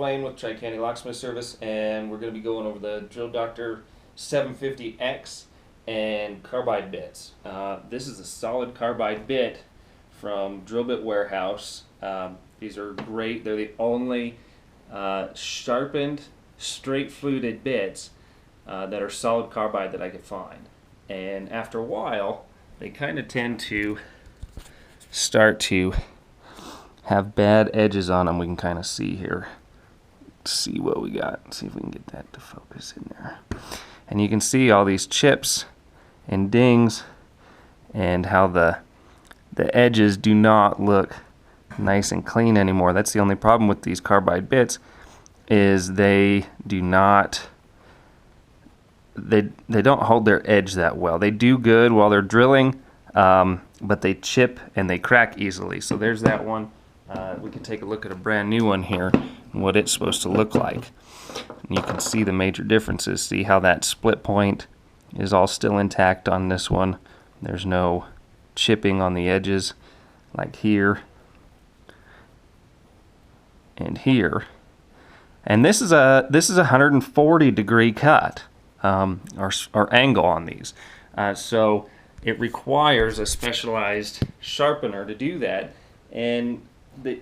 Dwayne with Tri-County Locksmith Service, and we're going to be going over the Drill Doctor 750X and Carbide bits. This is a solid Carbide bit from Drill Bit Warehouse. These are great. They're the only sharpened, straight fluted bits that are solid Carbide that I could find. And after a while, they kind of tend to start to have bad edges on them. We can kind of see here. See what we got. See if we can get that to focus in there. And you can see all these chips and dings and how the edges do not look nice and clean anymore. That's the only problem with these Carbide bits, is they do not they don't hold their edge that well. They do good while they're drilling, but they chip and they crack easily. So there's that one. We can take a look at a brand new one here and what it's supposed to look like. And you can see the major differences. See how that split point is all still intact on this one. There's no chipping on the edges like here and here. And this is a 140 degree cut or angle on these. So it requires a specialized sharpener to do that, and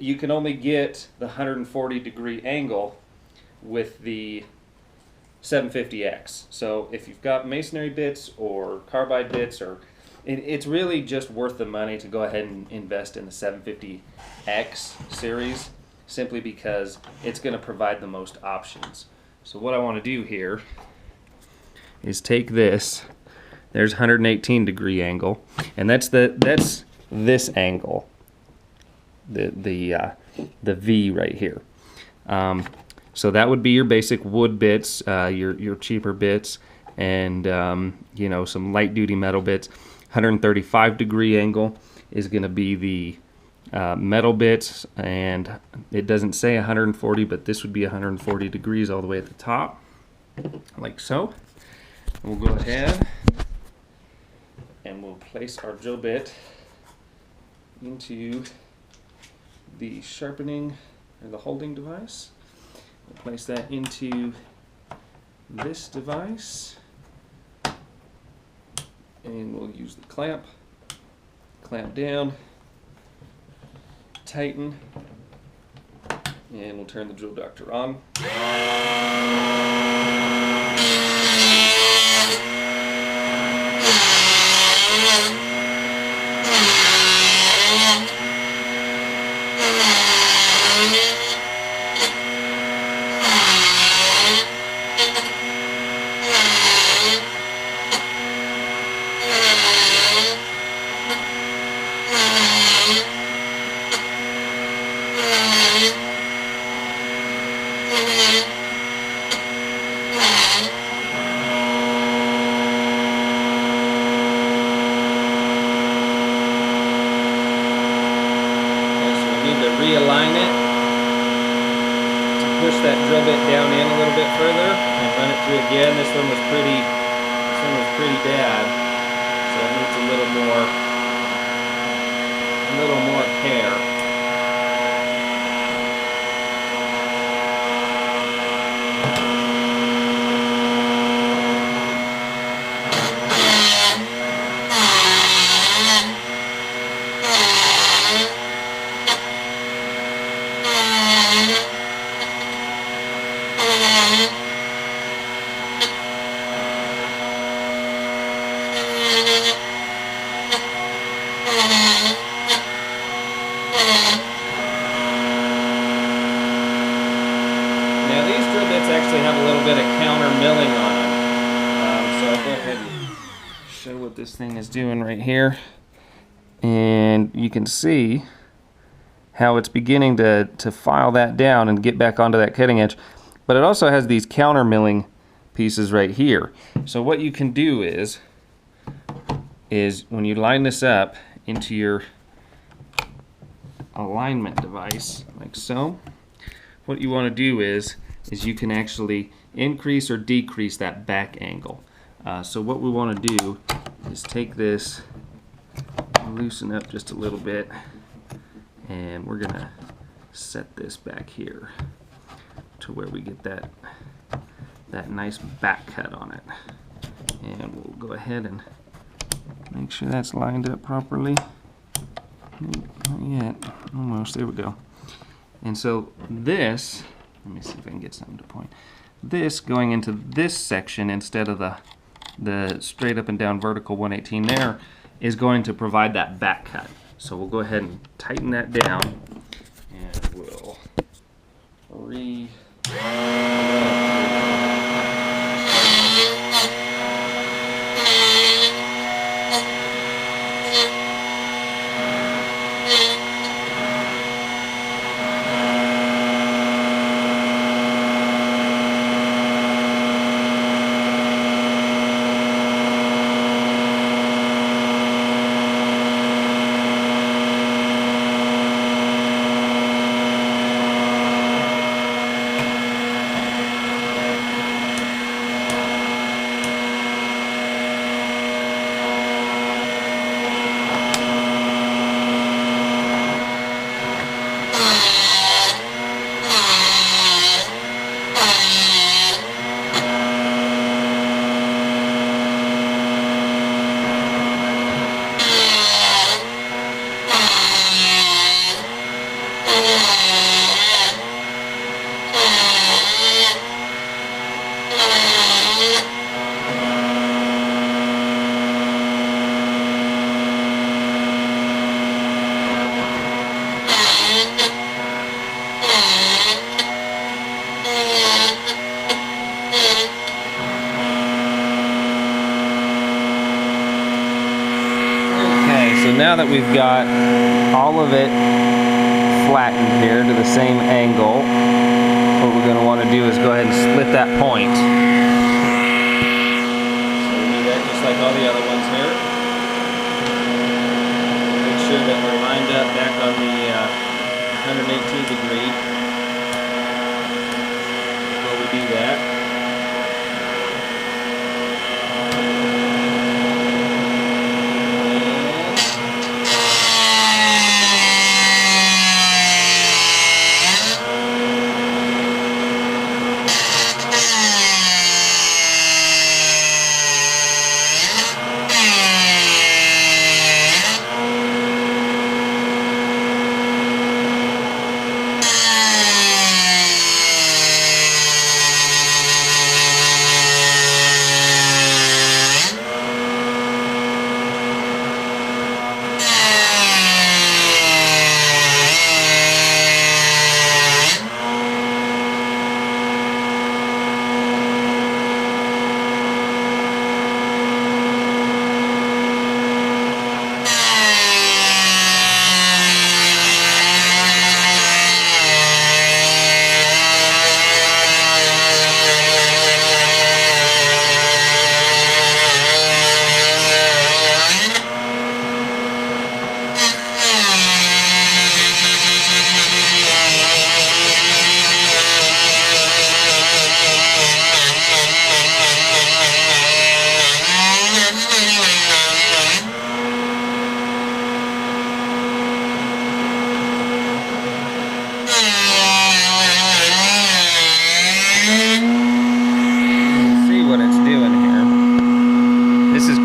you can only get the 140 degree angle with the 750X. So if you've got masonry bits or Carbide bits, or it's really just worth the money to go ahead and invest in the 750X series, simply because it's going to provide the most options. So what I want to do here is take this. There's 118 degree angle, and that's this angle, the V right here. So that would be your basic wood bits, your cheaper bits, and you know, some light duty metal bits. 135 degree angle is going to be the metal bits, and it doesn't say 140, but this would be 140 degrees all the way at the top, like so. We'll go ahead and we'll place our drill bit into the sharpening or the holding device. We'll place that into this device, and we'll use the clamp down, tighten, and we'll turn the drill doctor on. Realign it to push that drill bit down in a little bit further and run it through again. This one was pretty bad, so it needs a little more care. Now these drill bits actually have a little bit of counter milling on them, so I'll go ahead and show what this thing is doing right here. And you can see how it's beginning to file that down and get back onto that cutting edge. But it also has these counter milling pieces right here. So what you can do is when you line this up into your alignment device, like so, what you want to do is you can actually increase or decrease that back angle. So what we want to do is take this, loosen up just a little bit, and we're gonna set this back here to where we get that nice back cut on it. And we'll go ahead and make sure that's lined up properly. Not yet. Almost. There we go. And so this, let me see if I can get something to point. This going into this section instead of the straight up and down vertical 118 there is going to provide that back cut. So we'll go ahead and tighten that down, and we'll now that we've got all of it flattened here to the same angle, what we're going to want to do is go ahead and split that point. So we do that just like all the other ones here. Make sure that we're lined up back on the 118 degree before we do that.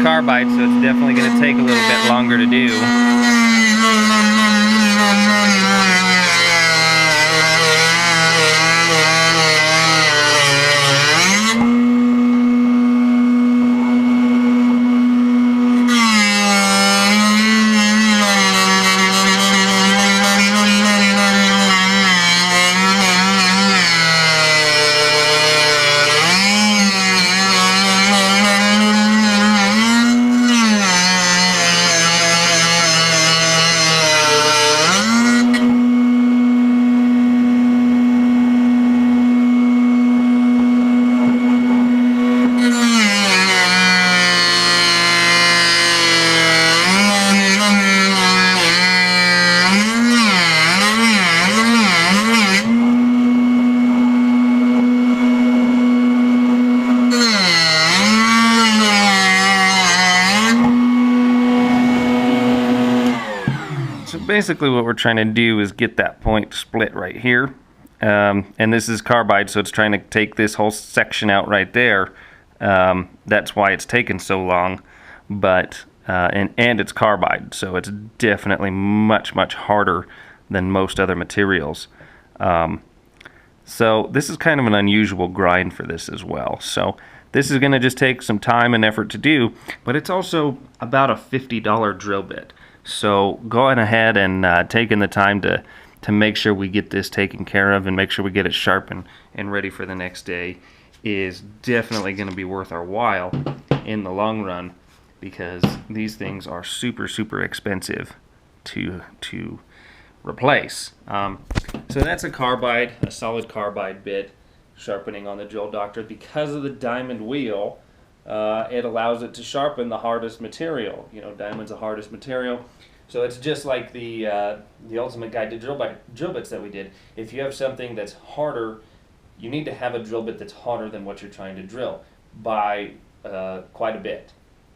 Carbide, so it's definitely going to take a little bit longer to do. Basically what we're trying to do is get that point split right here, and this is carbide, so it's trying to take this whole section out right there. That's why it's taken so long, but and it's carbide, so it's definitely much harder than most other materials. So this is kind of an unusual grind for this as well. So this is going to just take some time and effort to do, but it's also about a $50 drill bit. So going ahead and taking the time to make sure we get this taken care of and make sure we get it sharpened and ready for the next day is definitely going to be worth our while in the long run, because these things are super expensive to replace. So that's a carbide, a solid carbide bit sharpening on the Drill Doctor. Because of the diamond wheel, it allows it to sharpen the hardest material. You know, diamond's the hardest material. So it's just like the ultimate guide to drill bits that we did. If you have something that's harder, you need to have a drill bit that's harder than what you're trying to drill by quite a bit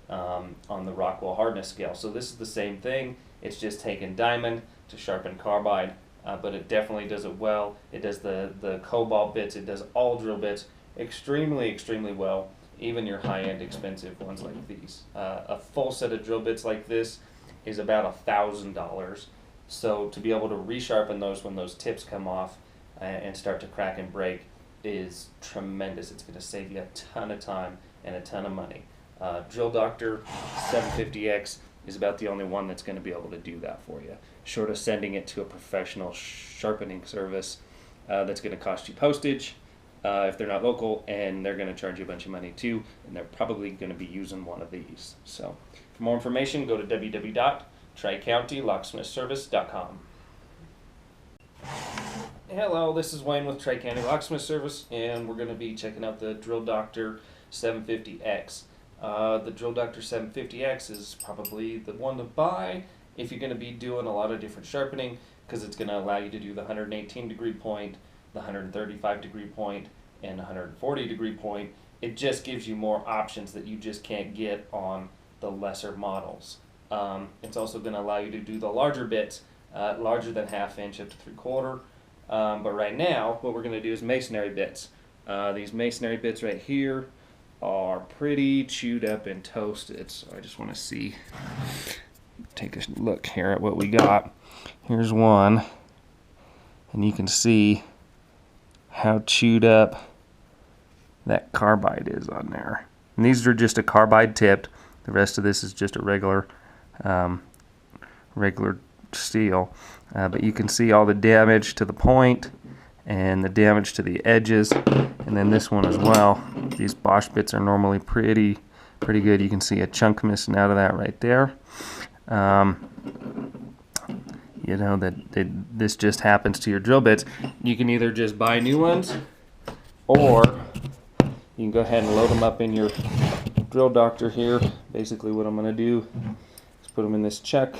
on the Rockwell hardness scale. So this is the same thing. It's just taking diamond to sharpen carbide, but it definitely does it well. It does the cobalt bits. It does all drill bits extremely well, even your high-end expensive ones like these. A full set of drill bits like this is about $1,000. So to be able to resharpen those when those tips come off and start to crack and break is tremendous. It's going to save you a ton of time and a ton of money. Drill Doctor 750X is about the only one that's going to be able to do that for you, short of sending it to a professional sharpening service that's going to cost you postage if they're not local, and they're going to charge you a bunch of money too, and they're probably going to be using one of these. So for more information, go to www.tri-county-locksmith-service.com. Hello, this is Wayne with Tri-County Locksmith Service, and we're going to be checking out the Drill Doctor 750X. The Drill Doctor 750X is probably the one to buy if you're going to be doing a lot of different sharpening, because it's going to allow you to do the 118 degree point, the 135 degree point, and 140 degree point. It just gives you more options that you just can't get on the lesser models. It's also going to allow you to do the larger bits, larger than 1/2 inch up to 3/4. But right now, what we're going to do is masonry bits. These masonry bits right here are pretty chewed up and toasted. So I just want to take a look here at what we got. Here's one, and you can see how chewed up that carbide is on there. And these are just a carbide tipped. The rest of this is just a regular steel. But you can see all the damage to the point and the damage to the edges, and then this one as well. These Bosch bits are normally pretty good. You can see a chunk missing out of that right there. You know that this just happens to your drill bits. You can either just buy new ones, or you can go ahead and load them up in your Drill Doctor here. Basically what I'm going to do is put them in this chuck.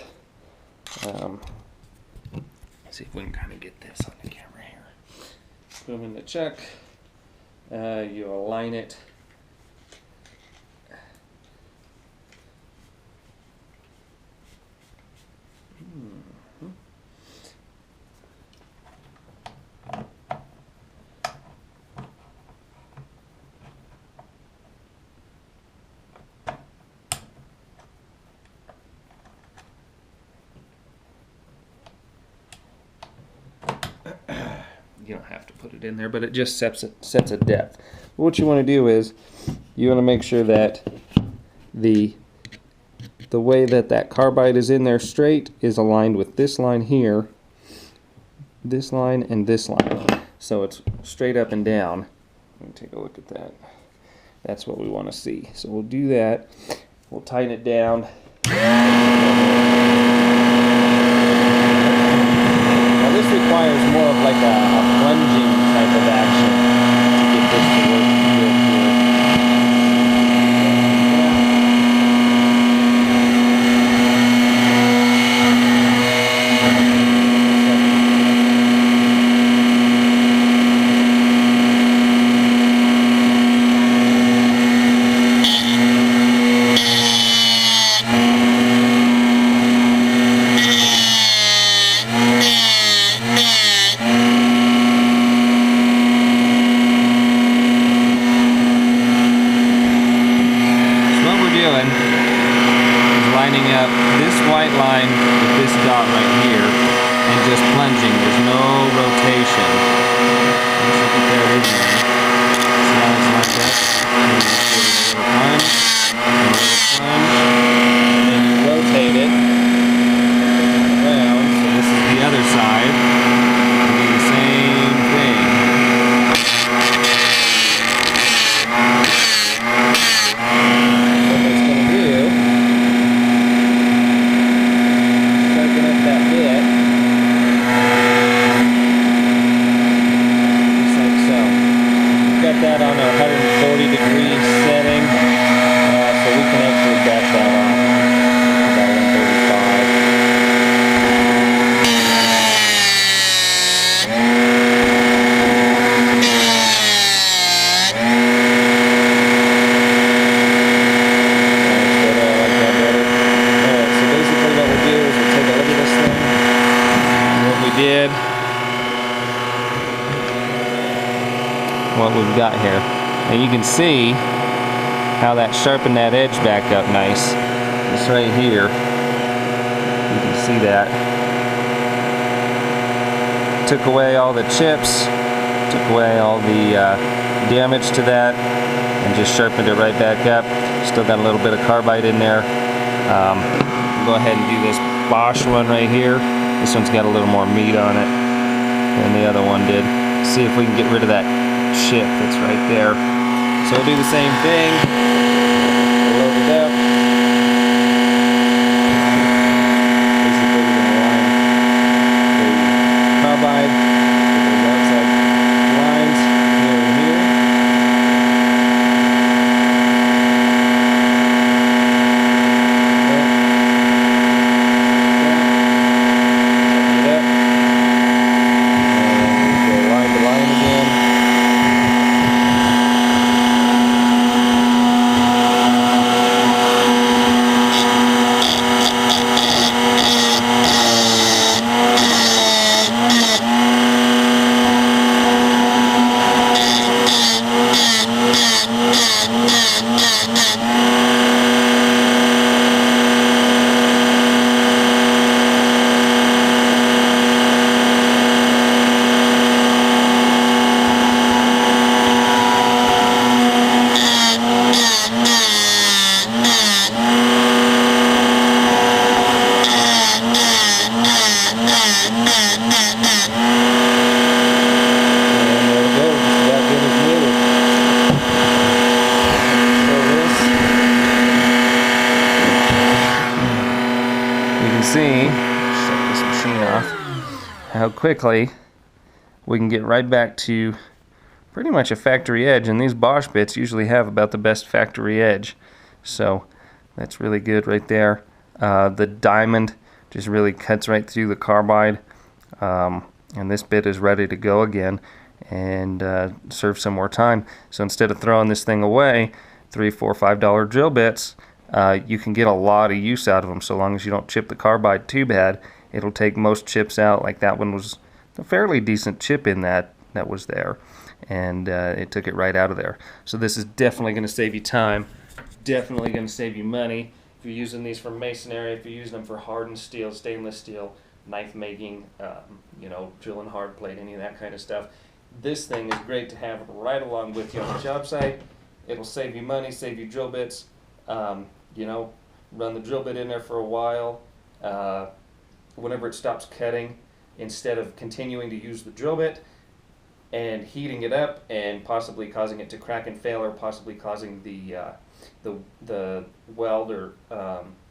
See if we can kind of get this on the camera here. Put them in the chuck. You align it. You don't have to put it in there, but it just sets a depth. What you want to do is you want to make sure that the way that carbide is in there straight is aligned with this line here, this line, and this line. So it's straight up and down. Let me take a look at that. That's what we want to see. So we'll do that. We'll tighten it down. Now this requires more of like a plunging type of action to get this to work good here. plunging. There's no rotation. Once you get that in there, see how it's lined up? And you just give it a little plunge, and a little plunge, and then you rotate it around. So this is the other side. You do the same thing. What it's going to do, sharpen up that bit, just like so. We've got that on a 140-degree setting, so we can actually back that off about 135. What we've got here, and you can see how that sharpened that edge back up nice. It's right here. You can see that. Took away all the chips, took away all the damage to that, and just sharpened it right back up. Still got a little bit of carbide in there. We'll go ahead and do this Bosch one right here. This one's got a little more meat on it than the other one did. See if we can get rid of that chip that's right there. So we'll do the same thing. Load it up. Basically we're going to line the carbide with those outside lines here and here. Tighten it up. And go line to line again. See, shut this machine off, how quickly we can get right back to pretty much a factory edge, and these Bosch bits usually have about the best factory edge, so that's really good right there. The diamond just really cuts right through the carbide, and this bit is ready to go again and serve some more time. So instead of throwing this thing away, $3, $4, $5 drill bits, you can get a lot of use out of them so long as you don't chip the carbide too bad. It'll take most chips out. Like that one was a fairly decent chip in that was there, and it took it right out of there. So this is definitely going to save you time, definitely going to save you money. If you're using these for masonry, if you're using them for hardened steel, stainless steel, knife making, drilling hard plate, any of that kind of stuff, this thing is great to have right along with you on the job site. It'll save you money, save you drill bits. Run the drill bit in there for a while. Whenever it stops cutting, instead of continuing to use the drill bit and heating it up and possibly causing it to crack and fail, or possibly causing the weld or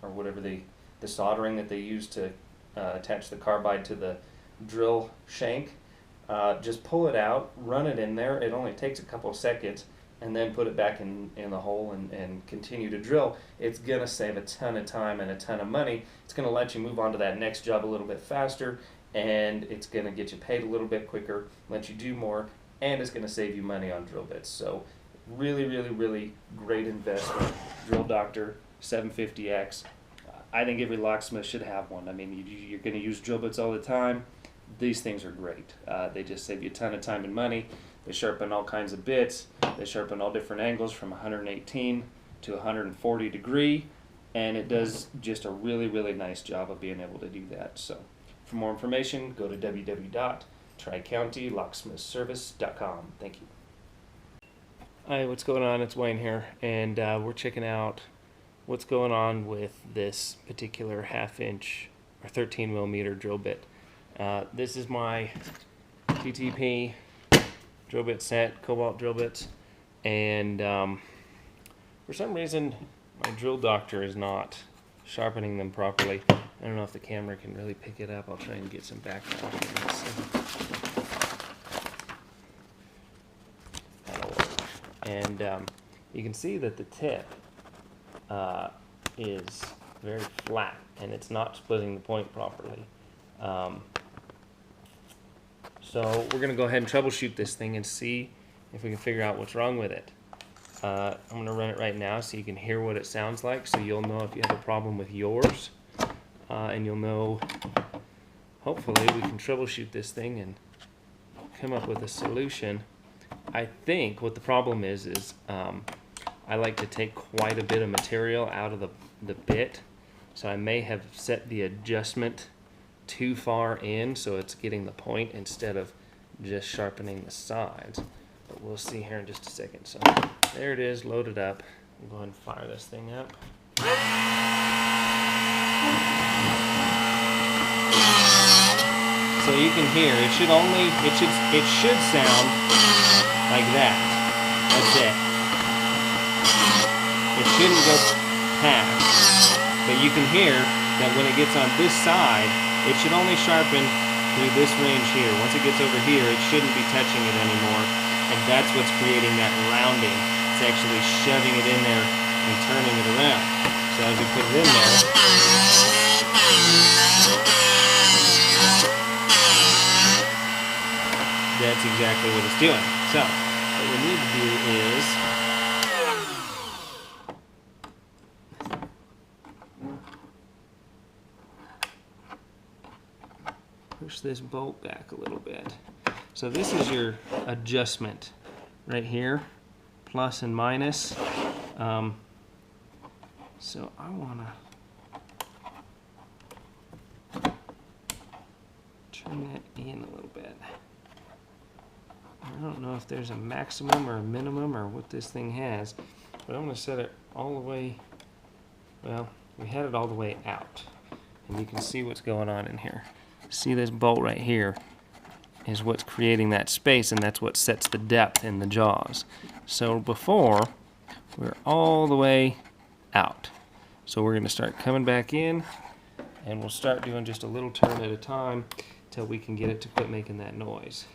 whatever the soldering that they use to attach the carbide to the drill shank, just pull it out, run it in there. It only takes a couple of seconds, and then put it back in the hole and continue to drill. It's going to save a ton of time and a ton of money. It's going to let you move on to that next job a little bit faster, and it's going to get you paid a little bit quicker, let you do more, and it's going to save you money on drill bits. So really, really, really great investment. Drill Doctor 750X. I think every locksmith should have one. I mean, you're going to use drill bits all the time. These things are great. They just save you a ton of time and money. They sharpen all kinds of bits. They sharpen all different angles from 118 to 140 degree, and it does just a really, really nice job of being able to do that. So For more information, go to www.tricountylocksmithservice.com. Thank you. Hi, what's going on? It's Wayne here, and we're checking out what's going on with this particular 1/2 inch or 13 millimeter drill bit. This is my TTP drill bit set, cobalt drill bits, and for some reason my drill doctor is not sharpening them properly. I don't know if the camera can really pick it up. I'll try and get some background here. Let's see. That'll work. And you can see that the tip is very flat and it's not splitting the point properly. So we're going to go ahead and troubleshoot this thing and see if we can figure out what's wrong with it. I'm going to run it right now so you can hear what it sounds like, so you'll know if you have a problem with yours, and you'll know, hopefully we can troubleshoot this thing and come up with a solution. I think what the problem is I like to take quite a bit of material out of the bit, so I may have set the adjustment too far in so it's getting the point instead of just sharpening the sides. But we'll see here in just a second. So there it is, loaded up. We'll go ahead and fire this thing up. So you can hear it should sound like that. That's it. It shouldn't go past, but you can hear that when it gets on this side, it should only sharpen through this range here. Once it gets over here, it shouldn't be touching it anymore, and that's what's creating that rounding. It's actually shoving it in there and turning it around. So as we put it in there, that's exactly what it's doing. So what we need to do is push this bolt back a little bit. So this is your adjustment right here, plus and minus. So I want to turn that in a little bit. I don't know if there's a maximum or a minimum or what this thing has, but I'm going to set it all the way, well, we had it all the way out, and you can see what's going on in here. See this bolt right here is what's creating that space, and that's what sets the depth in the jaws. So before, we're all the way out. So we're going to start coming back in, and we'll start doing just a little turn at a time till we can get it to quit making that noise.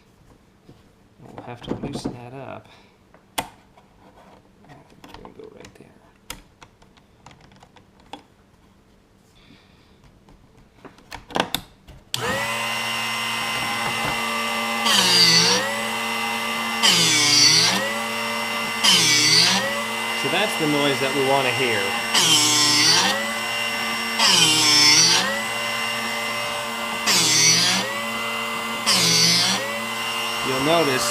And we'll have to loosen that up. I think we're going to go right there. So that's the noise that we want to hear. You'll notice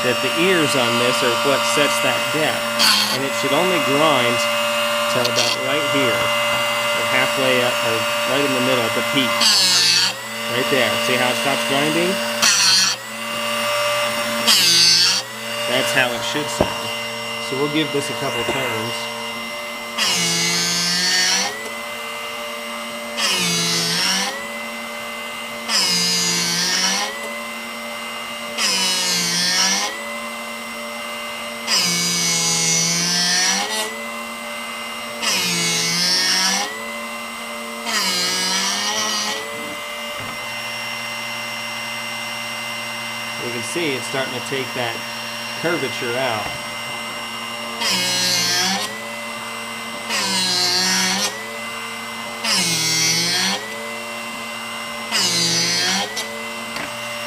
that the ears on this are what sets that depth, and it should only grind till about right here, or halfway up, or right in the middle at the peak. Right there. See how it stops grinding? That's how it should sound. So we'll give this a couple turns. You can see it's starting to take that curvature out.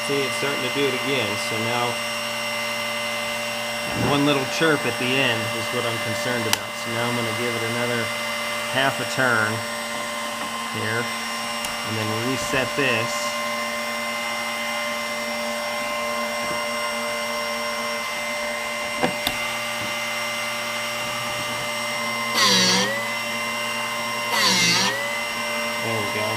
See, it's starting to do it again. So now one little chirp at the end is what I'm concerned about. So now I'm going to give it another half a turn here, and then reset this. There we go.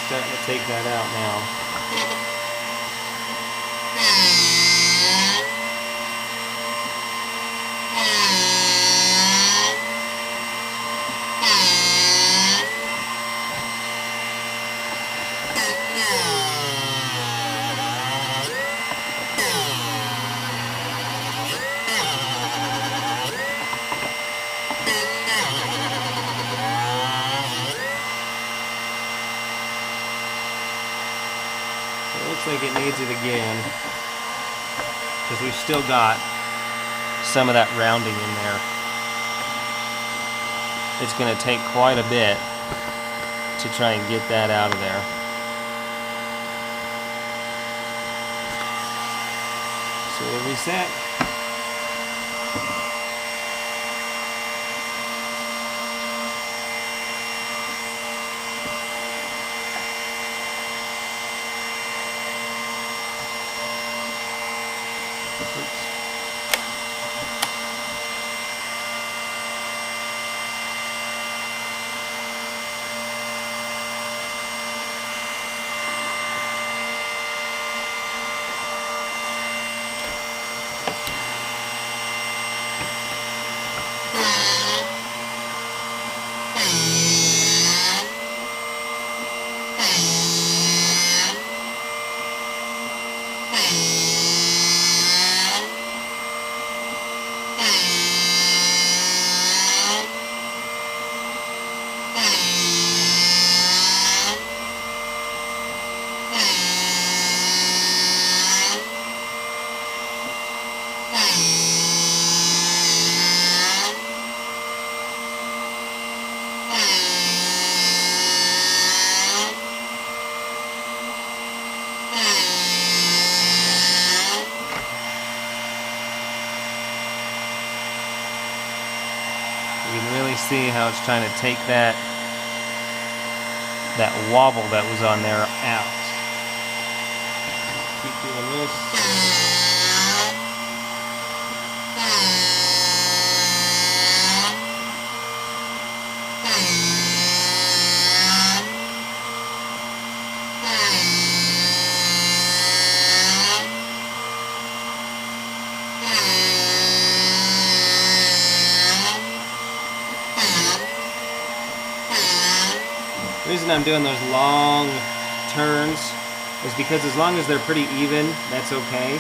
starting to take that out now. Looks like it needs it again, because we've still got some of that rounding in there. It's going to take quite a bit to try and get that out of there. So we'll reset. You can really see how it's trying to take that wobble that was on there out. Keep doing this. The reason I'm doing those long turns is because as long as they're pretty even, that's okay.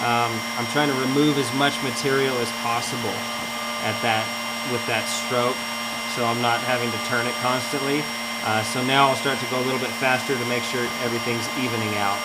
I'm trying to remove as much material as possible with that stroke, so I'm not having to turn it constantly. So now I'll start to go a little bit faster to make sure everything's evening out.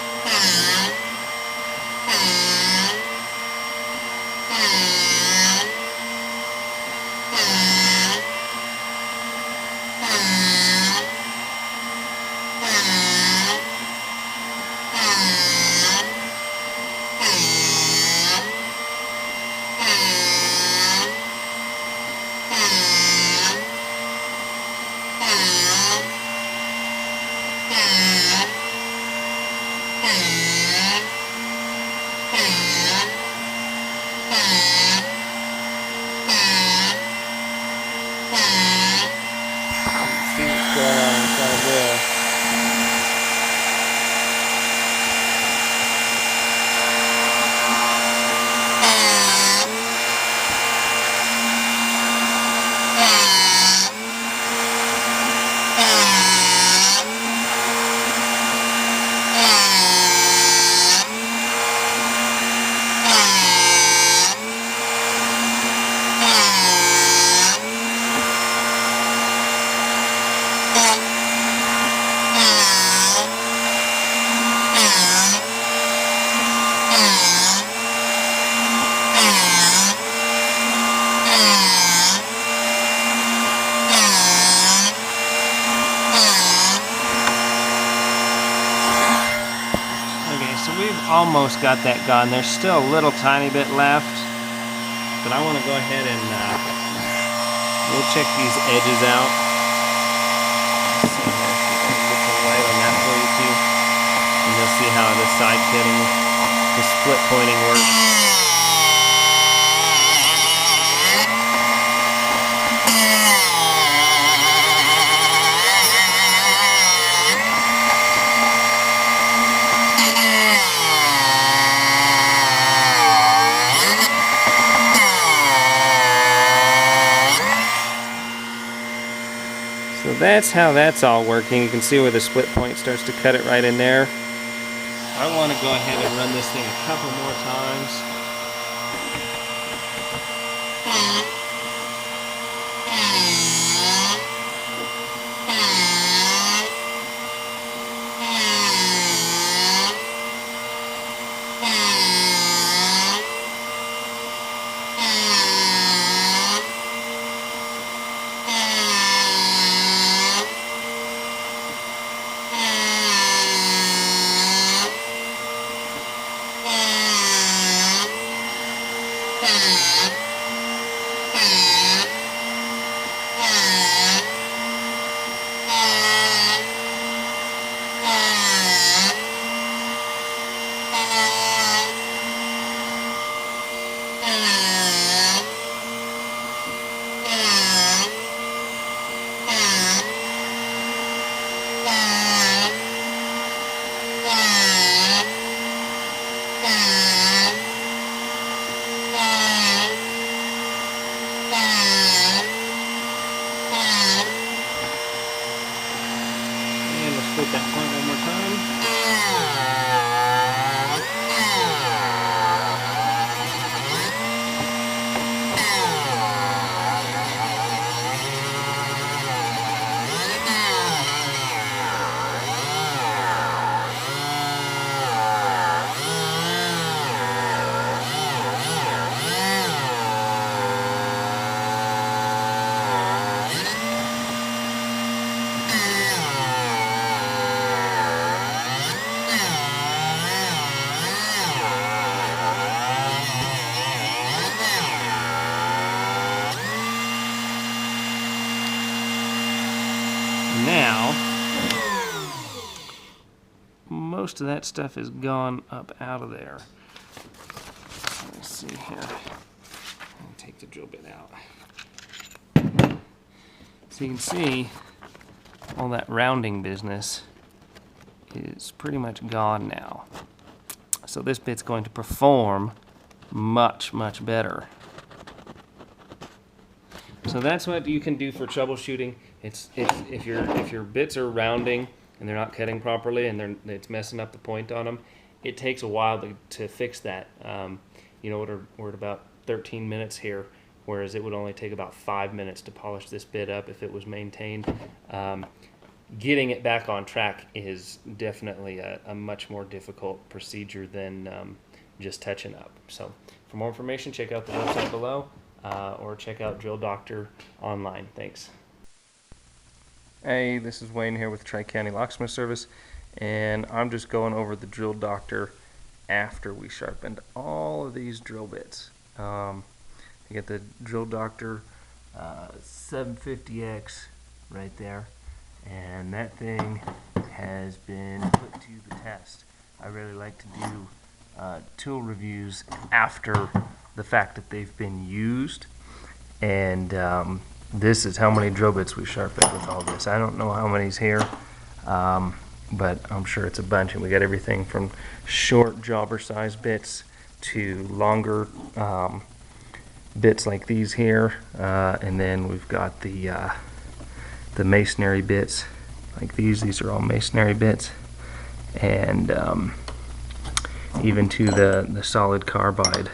Almost got that gone. There's still a little tiny bit left, but I want to go ahead and we'll check these edges out. Let's see here, get some light on that for you too, and you'll see how the side pitting, the split pointing works. that's how that's all working. You can see where the split point starts to cut it right in there. I want to go ahead and run this thing a couple more times. Flip that point one more time. Now, most of that stuff is gone up out of there. Let's see here. I'll take the drill bit out. So you can see all that rounding business is pretty much gone now. So this bit's going to perform much, much better. So that's what you can do for troubleshooting. It's if your bits are rounding and they're not cutting properly and it's messing up the point on them, it takes a while to fix that. You know, we're at about 13 minutes here, whereas it would only take about 5 minutes to polish this bit up if it was maintained. Getting it back on track is definitely a much more difficult procedure than just touching up. So for more information, check out the website below. Or check out Drill Doctor online. Thanks. Hey, this is Wayne here with Tri-County Locksmith Service, and I'm just going over the Drill Doctor after we sharpened all of these drill bits. You get the Drill Doctor 750X right there, and that thing has been put to the test. I really like to do tool reviews after the fact that they've been used, and this is how many drill bits we sharpened with all this. I don't know how many's here, but I'm sure it's a bunch, and we got everything from short jobber size bits to longer bits like these here, and then we've got the masonry bits like these are all masonry bits, and even to the solid carbide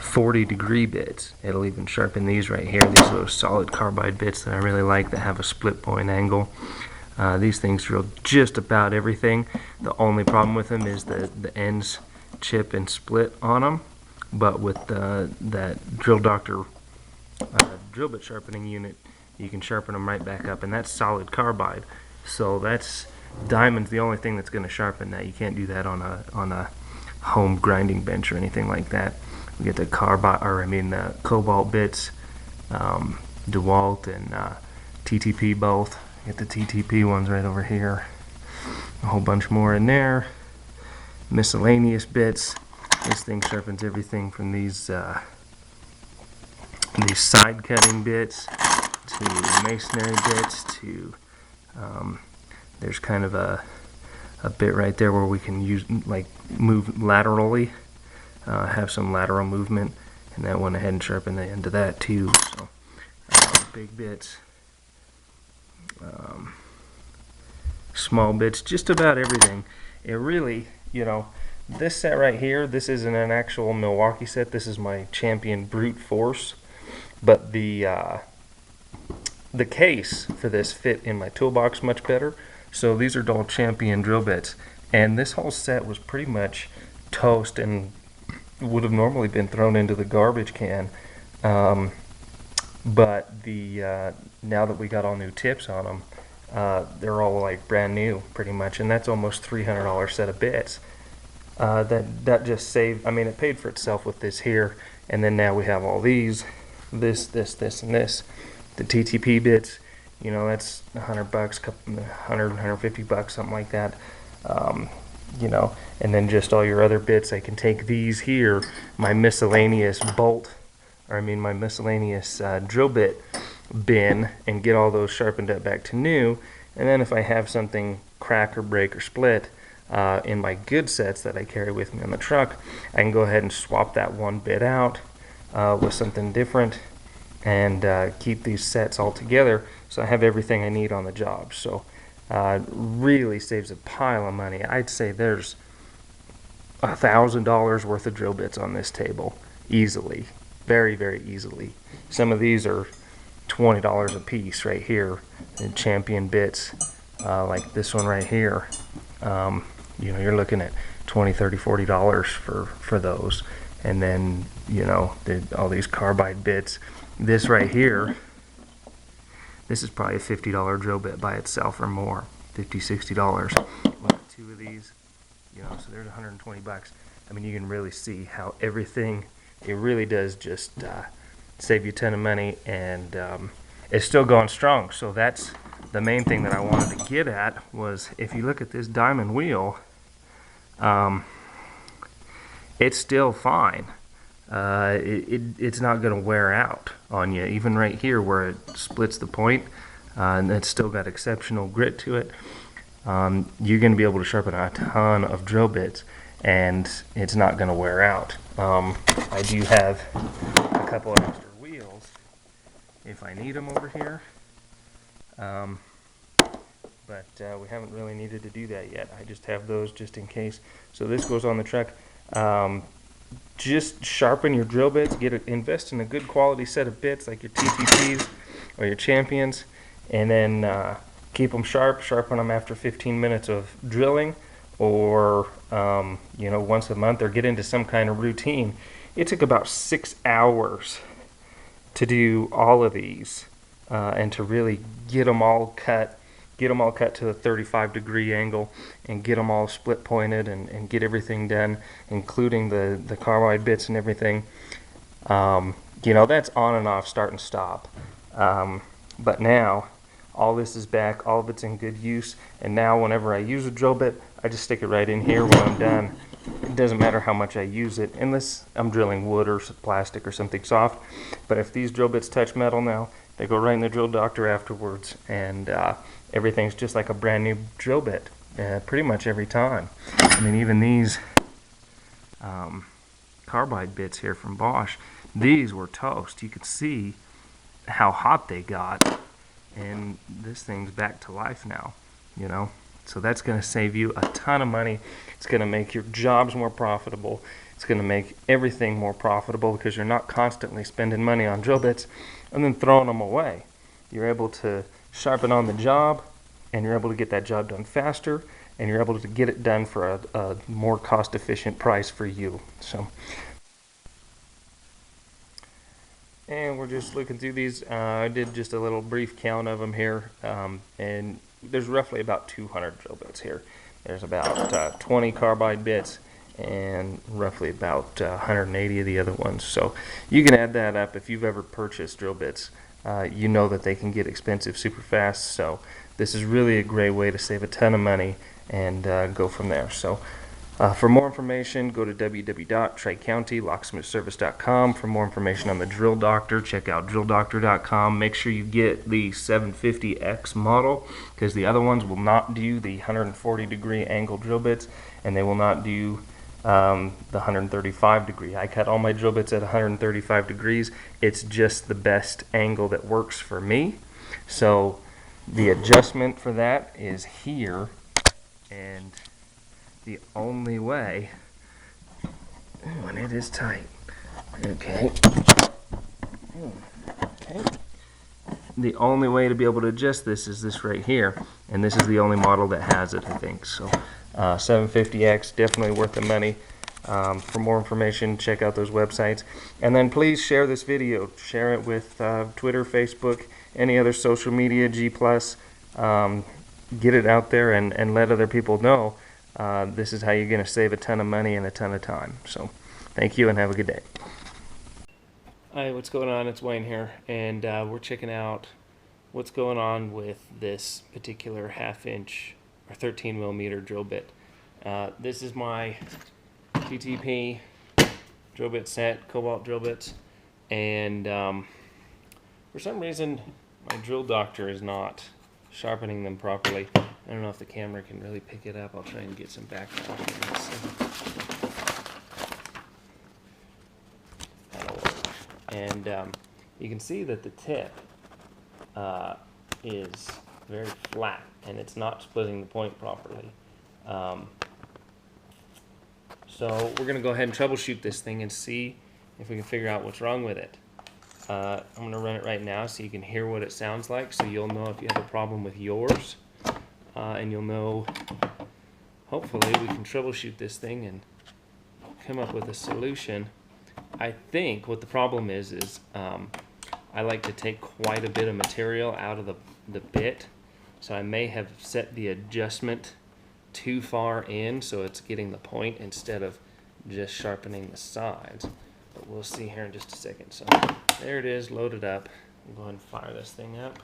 40-degree bits. It'll even sharpen these right here. These are those solid carbide bits that I really like that have a split point angle. These things drill just about everything. The only problem with them is the ends chip and split on them. But with that Drill Doctor drill bit sharpening unit, you can sharpen them right back up, and that's solid carbide. So that's diamond's the only thing that's going to sharpen that. You can't do that on a home grinding bench or anything like that. We get the cobalt bits, DeWalt and TTP both. Get the TTP ones right over here. A whole bunch more in there. Miscellaneous bits. This thing sharpens everything from these side cutting bits to masonry bits to there's kind of a bit right there where we can move laterally, have some lateral movement, and that went ahead and sharpened the end of that too. So big bits. small bits, just about everything. It really, this set right here, this isn't an actual Milwaukee set. This is my Champion Brute Force, but the case for this fit in my toolbox much better. So these are all Champion drill bits, and this whole set was pretty much toast and would have normally been thrown into the garbage can. But now that we got all new tips on them, they're all like brand new pretty much, and that's almost $300 set of bits. That just saved, I mean, it paid for itself with this here, and then now we have all these, this, and this. The TTP bits, that's $100, $150, something like that. And then just all your other bits. I can take these here, my miscellaneous my miscellaneous drill bit bin, and get all those sharpened up back to new. And then if I have something crack or break or split in my good sets that I carry with me on the truck, I can go ahead and swap that one bit out with something different, and keep these sets all together, so I have everything I need on the job. So really saves a pile of money. I'd say there's $1,000 worth of drill bits on this table easily, very, very easily. Some of these are $20 a piece right here, and Champion bits like this one right here. You're looking at $20, $30, $40 for those. And then all these Carbide bits. This right here, this is probably a $50 drill bit by itself or more, $50, $60. Two of these, so there's $120. I mean, you can really see how everything, it really does just save you a ton of money, and it's still going strong. So that's the main thing that I wanted to get at, was if you look at this diamond wheel, it's still fine. It's not going to wear out on you, even right here where it splits the point, and it's still got exceptional grit to it. You're going to be able to sharpen a ton of drill bits, and it's not going to wear out. I do have a couple of extra wheels if I need them over here, but we haven't really needed to do that yet. I just have those just in case. So this goes on the truck. Just sharpen your drill bits. Invest in a good quality set of bits like your TTPs or your Champions, and then keep them sharp. Sharpen them after 15 minutes of drilling, or once a month, or get into some kind of routine. It took about 6 hours to do all of these, and to really get them all cut to the 35-degree angle, and get them all split pointed, and get everything done, including the Carbide bits and everything. That's on and off, start and stop. But now all this is back, all of it's in good use, and now whenever I use a drill bit, I just stick it right in here when I'm done. It doesn't matter how much I use it, unless I'm drilling wood or plastic or something soft. But if these drill bits touch metal now, they go right in the drill doctor afterwards, and everything's just like a brand new drill bit, pretty much every time. I mean, even these Carbide bits here from Bosch, these were toast. You could see how hot they got, and this thing's back to life now, So that's going to save you a ton of money. It's going to make your jobs more profitable. It's going to make everything more profitable, because you're not constantly spending money on drill bits and then throwing them away. You're able to sharpen on the job, and you're able to get that job done faster, and you're able to get it done for a more cost-efficient price for you. And we're just looking through these. I did just a little brief count of them here, and there's roughly about 200 drill bits here. There's about 20 Carbide bits, and roughly about 180 of the other ones. So you can add that up. If you've ever purchased drill bits, you know that they can get expensive super fast. So this is really a great way to save a ton of money and go from there. So for more information, go to www.tricountylocksmithservice.com. For more information on the Drill Doctor, check out drilldoctor.com. Make sure you get the 750X model, because the other ones will not do the 140-degree angle drill bits, and they will not do the 135 degree. I cut all my drill bits at 135 degrees. It's just the best angle that works for me. So The adjustment for that is here, and the only way, and it is tight. Okay. Okay. The only way to be able to adjust this is this right here, and this is the only model that has it, I think. So 750X, definitely worth the money. For more information, check out those websites. And then please share this video. Share it with Twitter, Facebook, any other social media, G+. Get it out there and let other people know this is how you're going to save a ton of money and a ton of time. So thank you and have a good day. Hi, what's going on? It's Wayne here, and we're checking out what's going on with this particular 1/2 inch or 13 millimeter drill bit. This is my TTP drill bit set, cobalt drill bits, and for some reason my drill doctor is not sharpening them properly. I don't know if the camera can really pick it up. I'll try and get some background here. Let's see. And you can see that the tip is very flat, and it's not splitting the point properly. So we're going to go ahead and troubleshoot this thing and see if we can figure out what's wrong with it. I'm going to run it right now so you can hear what it sounds like, so you'll know if you have a problem with yours, and you'll know, hopefully we can troubleshoot this thing and come up with a solution. I think what the problem is I like to take quite a bit of material out of the bit, so I may have set the adjustment too far in, so it's getting the point instead of just sharpening the sides. But we'll see here in just a second. So there it is, loaded up. I'll go ahead and fire this thing up.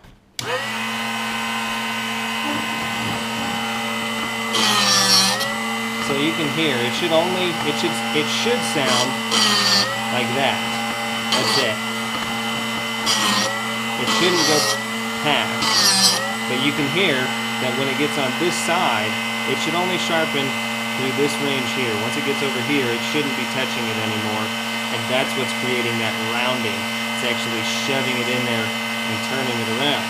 So you can hear it should sound like that. That's it. It shouldn't go past, but you can hear that when it gets on this side, it should only sharpen through this range here. Once it gets over here, it shouldn't be touching it anymore, and that's what's creating that rounding. It's actually shoving it in there and turning it around.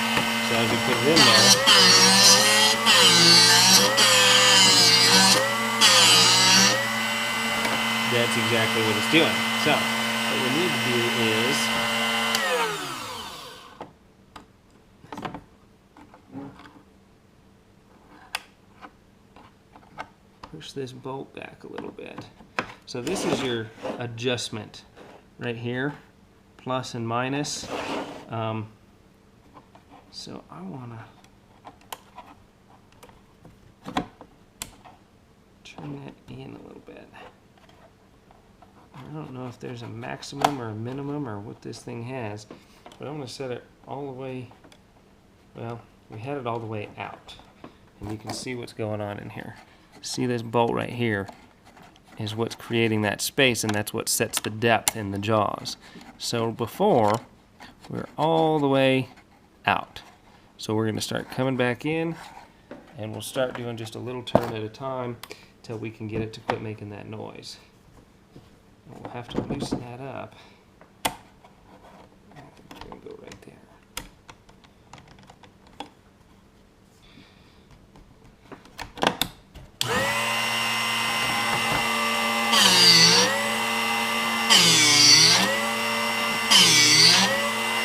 So as we put it in there, that's exactly what it's doing. So what we need to do is push this bolt back a little bit. So this is your adjustment right here, plus and minus. So I want to turn that in a little bit. I don't know if there's a maximum or a minimum or what this thing has, but I'm going to set it all the way, well, we had it all the way out, and you can see what's going on in here. See this bolt right here is what's creating that space, and that's what sets the depth in the jaws. So before, we're all the way out. So we're going to start coming back in, and we'll start doing just a little turn at a time till we can get it to quit making that noise. And we'll have to loosen that up. I think we're going to go right there.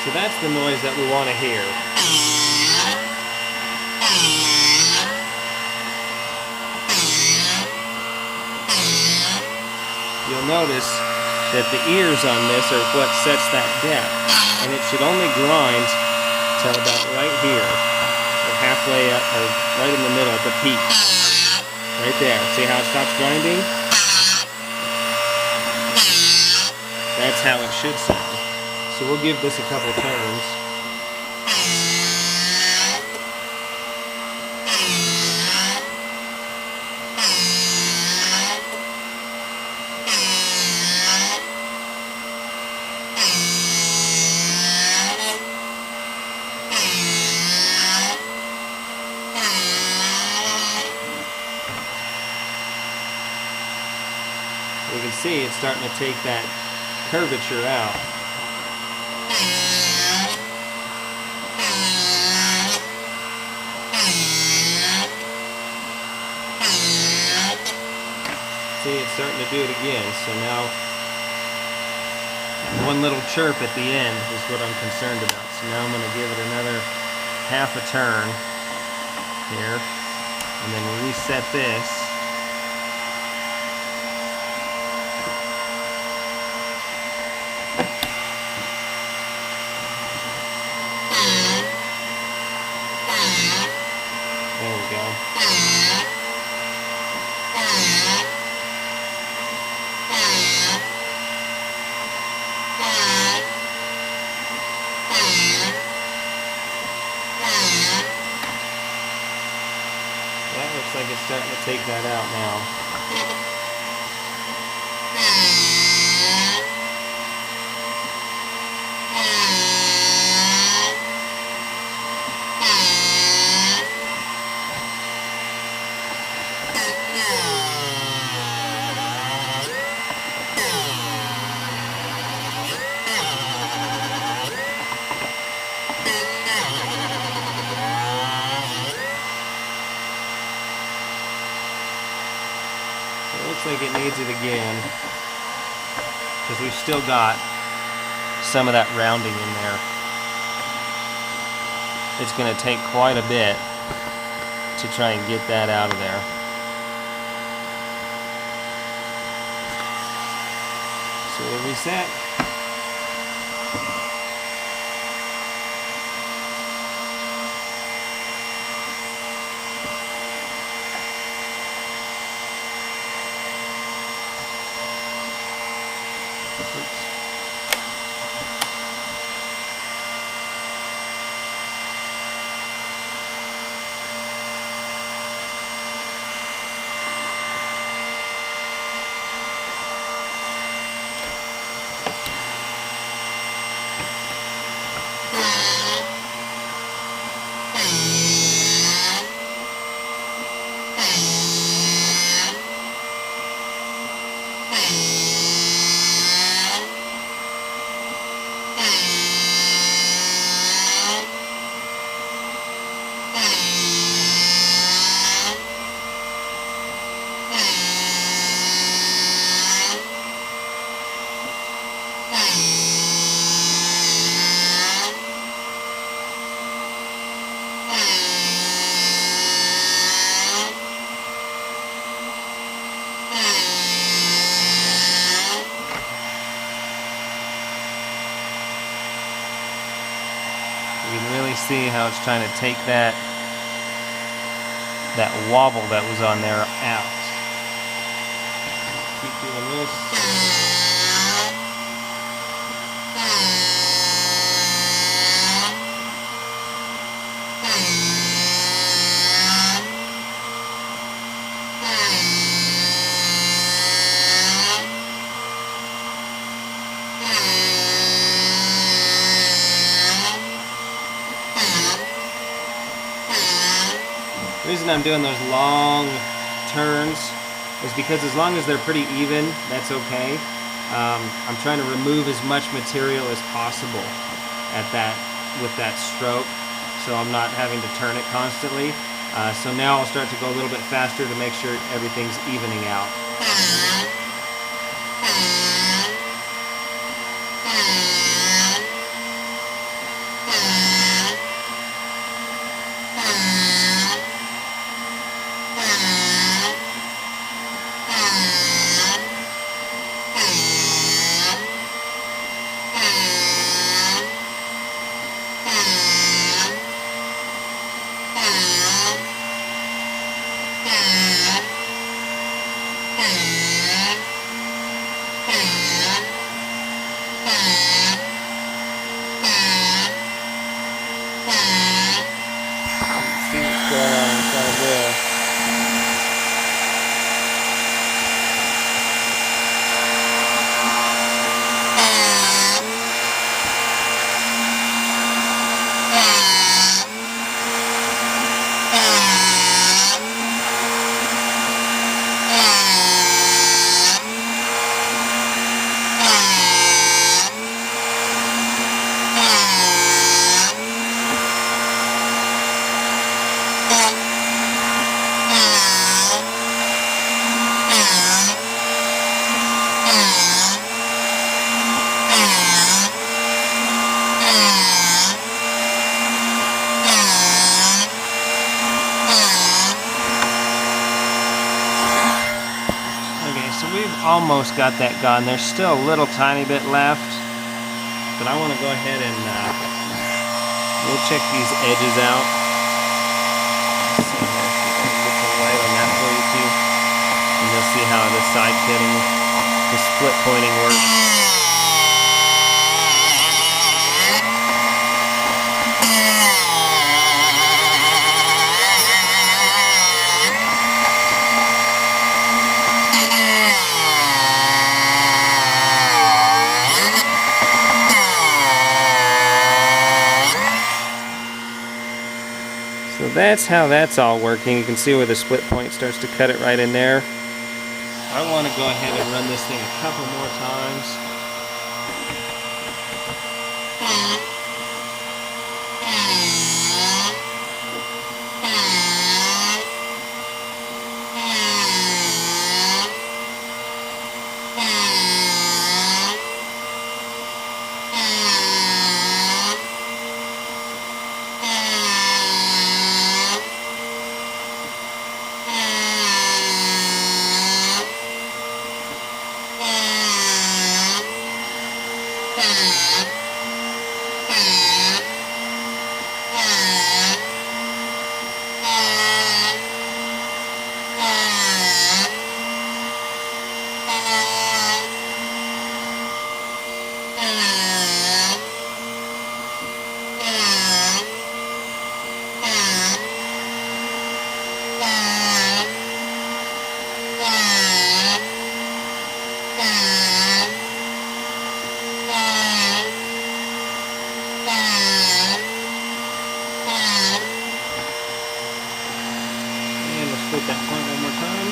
So that's the noise that we want to hear. You'll notice that the ears on this are what sets that depth, and it should only grind till about right here, or halfway up, or right in the middle at the peak. Right there. See how it stops grinding? That's how it should sound. So we'll give this a couple turns. You can see it's starting to take that curvature out. See, it's starting to do it again. So now, one little chirp at the end is what I'm concerned about. So now I'm going to give it another half a turn here, and then reset this. There we go. That looks like it's starting to take that out now. Looks like it needs it again, because we've still got some of that rounding in there. It's going to take quite a bit to try and get that out of there. So we'll reset. You can really see how it's trying to take that wobble that was on there out. Keep doing this. The reason I'm doing those long turns is because as long as they're pretty even, that's okay. I'm trying to remove as much material as possible with that stroke, so I'm not having to turn it constantly. So now I'll start to go a little bit faster to make sure everything's evening out. almost got that gone. There's still a little tiny bit left, but I want to go ahead and we'll check these edges out. Let's see here. Get the light on that for you too, and you'll see how the side cutting, the split pointing works. So that's how that's all working. You can see where the split point starts to cut it right in there. I want to go ahead and run this thing a couple more times. Split that point one more time.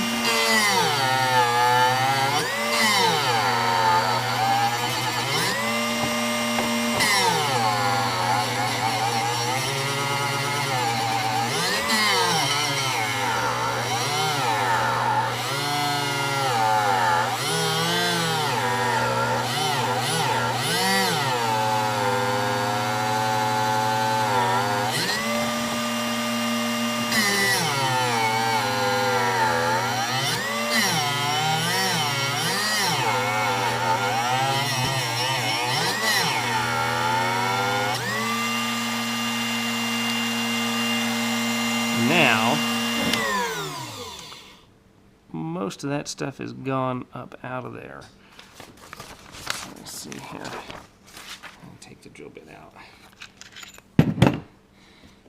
Now, most of that stuff is gone up out of there. Let's see here. I'll take the drill bit out.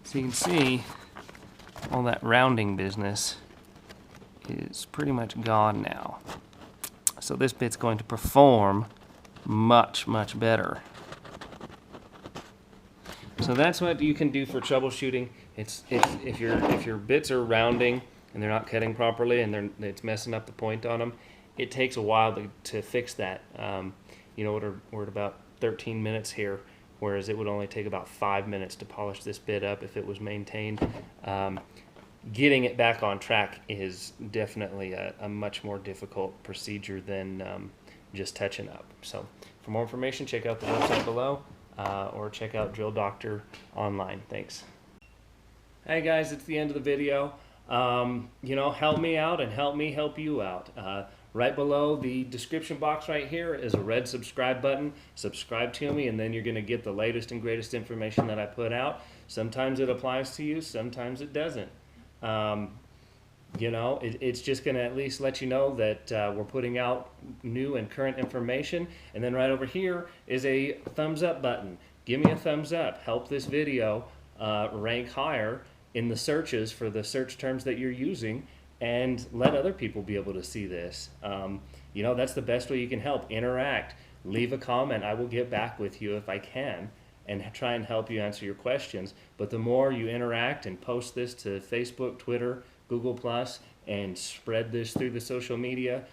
So you can see all that rounding business is pretty much gone now. So this bit's going to perform much, much better. So that's what you can do for troubleshooting. It's if your bits are rounding and they're not cutting properly and it's messing up the point on them, it takes a while to fix that. You know, we're at about 13 minutes here, whereas it would only take about 5 minutes to polish this bit up if it was maintained. Getting it back on track is definitely a much more difficult procedure than just touching up. So for more information, check out the website below. Or check out Drill Doctor online. Thanks. Hey guys, it's the end of the video. You know, help me out and help me help you out. Right below the description box right here is a red subscribe button. Subscribe to me and then you're going to get the latest and greatest information that I put out. Sometimes it applies to you, sometimes it doesn't. You know, it's just going to at least let you know that we're putting out new and current information. And then right over here is a thumbs up button. Give me a thumbs up. Help this video rank higher in the searches for the search terms that you're using, and let other people be able to see this. You know, that's the best way you can help. Interact. Leave a comment. I will get back with you if I can and try and help you answer your questions. But the more you interact and post this to Facebook, Twitter, Google+, and spread this through the social media,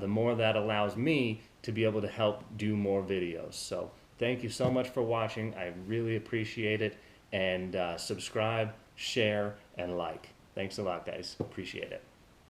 the more that allows me to be able to help do more videos. So thank you so much for watching. I really appreciate it. And subscribe, share, and like. Thanks a lot, guys. Appreciate it.